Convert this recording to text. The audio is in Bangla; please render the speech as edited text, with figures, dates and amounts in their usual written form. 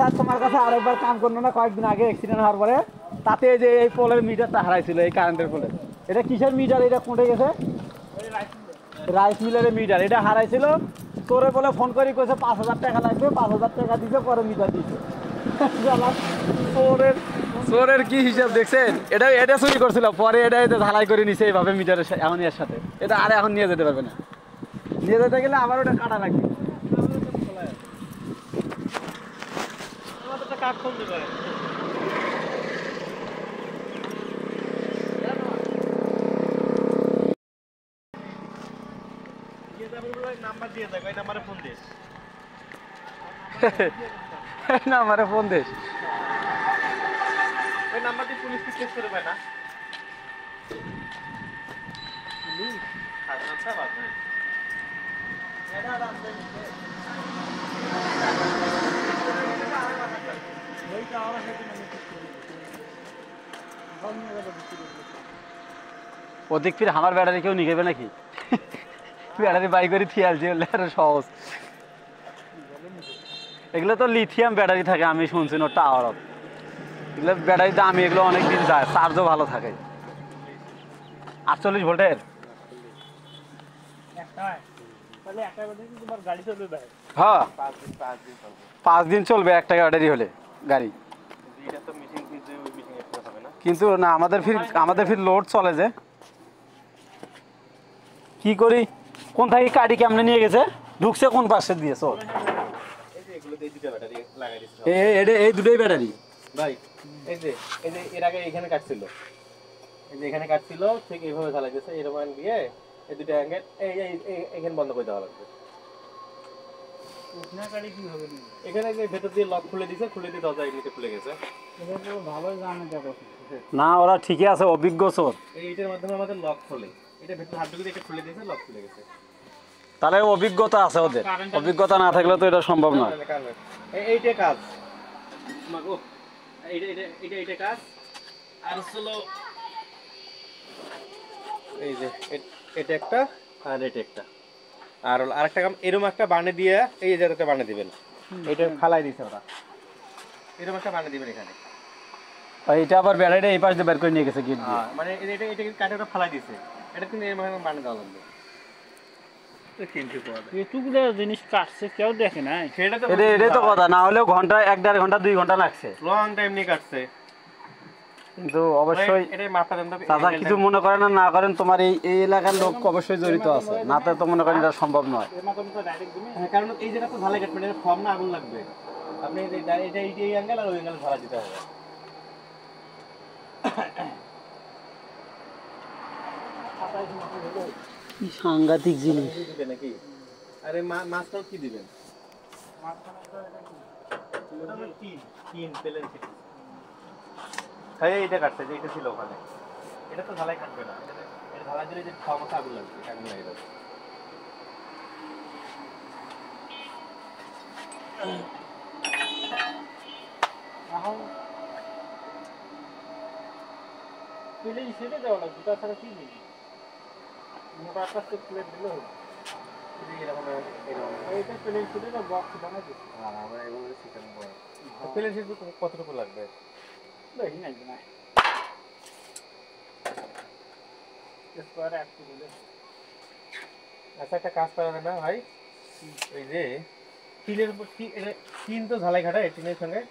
আচ্ছা তোমার কাছে আরেকবার কাম করলো না কয়েকদিন আগে অ্যাক্সিডেন্ট হওয়ার পরে, তাতে যে এই পোলের মিটারটা হারাইছিল, এই কারেন্টের পোলে। এটা কিসের মিটার? এটা কোটে গেছে? রাইস মিলের মিটার। এটা হারাইছিল, তোরে বলে ফোন করে কইছে 5,000 টাকা লাগবে, 5,000 টাকা দিছে, পরে মিটার দিছে। চোরের কি হিসাব দেখছেন? এটা এটা চুরি করছিল, পরে এটা ঝালাই করে নিছে এইভাবে মিটারের এখন এর সাথে। এটা আর এখন নিয়ে যেতে পারবে না, নিয়ে যেতে গেলে আবার ওটা কাটা লাগবে। নাম্বার দিয়ে দেখ, ওই নাম্বারে ফোন দিস। না আমারে ফোন দিস। ওই নাম্বার দিয়ে পুলিশ কেস করে পায় না। ওদিক ফির আমার ব্যাটারি কেউ নিকেবে নাকি? ব্যাটারি বাই করে থিয়ালছি হলে আরো সহজ। এগুলো তো লিথিয়াম ব্যাটারি থাকে, আমি শুনছি না টাওয়ার। এগুলো ব্যাটারি দামি, এগুলো অনেক দিন যায়, চার্জও ভালো থাকে। 48 ভোল্টের। হ্যাঁ 5 দিন চলবে একটা ব্যাটারি হলে গাড়ি। কিন্তু না আমাদের ফির লোড চলে যে। কি করি, কোন থেকে কাটি কেমনে নিয়ে গেছে, ঢুকছে কোন পাশে দিয়ে? চল এই দুটোই ব্যাটারি ভাই। এই যে এর আগে এখানে কাটছিল, এই যে এখানে কাটছিল, ঠিক এইভাবে ঝালাই দিয়েছে, এরকম দিয়ে এই দুটো অ্যাঙ্গেল এখানে বন্ধ করে দেওয়া লাগবে। এখানে যে ভেতর দিয়ে লক খুলে দিয়েছে, খুলে দিয়ে দরজা এমনিতে খুলে গেছে। না ওরা ঠিকই আছে, অভিজ্ঞ চোর। এইটার মাধ্যমে আমাদের লক খোলে, এটা ভেতর হাত ঢুকে এটা খুলে দিয়েছে, লক খুলে গেছে। তাহলে অভিজ্ঞতা আছে ওদের, অভিজ্ঞতা না থাকলে তো এটা সম্ভব নয়। এইটা কাজ, এইটা কাজ। আর হলো এই যে এটা একটা, আর এটা একটা, আর হলো আরেকটা কাম, এরকম একটা বানে দিয়ে এই জায়গাতে বানে দিবেন। এটা ফালাই দিছে ওরা, এরকম একটা বানে দিবেন এখানে। এটা আবার ব্যাটারিটা এই পাশ দিয়ে বের করে নিয়ে গেছে গিট দিয়ে। মানে এটা কাটে ওরা ফালাই দিছে, এটা কিন্তু এরকম বানে দেওয়া লাগবে। জিনিস কাটছে কেউ দেখে নাই, এটাই তো কথা, না হলেও ঘন্টা 1-1.5 ঘন্টা 2 ঘন্টা লাগছে, লং টাইম নিয়ে কাটছে। কিন্তু অবশ্যই চাচা কিছু মনে করেন না করেন, তোমার এই এলাকার লোক অবশ্যই জড়িত আছে, না তো মনে করেন এটা সম্ভব নয়। কারণ এই জায়গা তো ঢালাই কাটবেন, এটা ফর্ম না আগুন লাগবে। আপনি এটা এই অ্যাঙ্গেল আর ওই অ্যাঙ্গেল ঢালা দিতে হবে। কি সাংঘাতিক জিনিস নাকি? আরে মাছটাও কি দিবেন? এটা কাটছে যে এটা ছিল ওখানে, এটা তো ঢালাই কাটবে না, এটা ঢালাই দিলে যে সমস্যা আগুন লাগবে, আগুন লাগে যাবে। এখন প্লেন সেটে দেওয়া লাগবে, তাছাড়া কি নেই। মোটা একটা প্লেট দিলে হবে। এইটা প্লেন সেটে বক্স বানাই দিচ্ছে। আমরা এভাবে চিকেন বয় প্লেন সেট কতটুকু লাগবে দেখি নাই না, আচ্ছা একটা কাজ করা যায় না ভাই, ওই যে টিনের উপর টিন তো ঝালাই খাটায়, টিনের সঙ্গে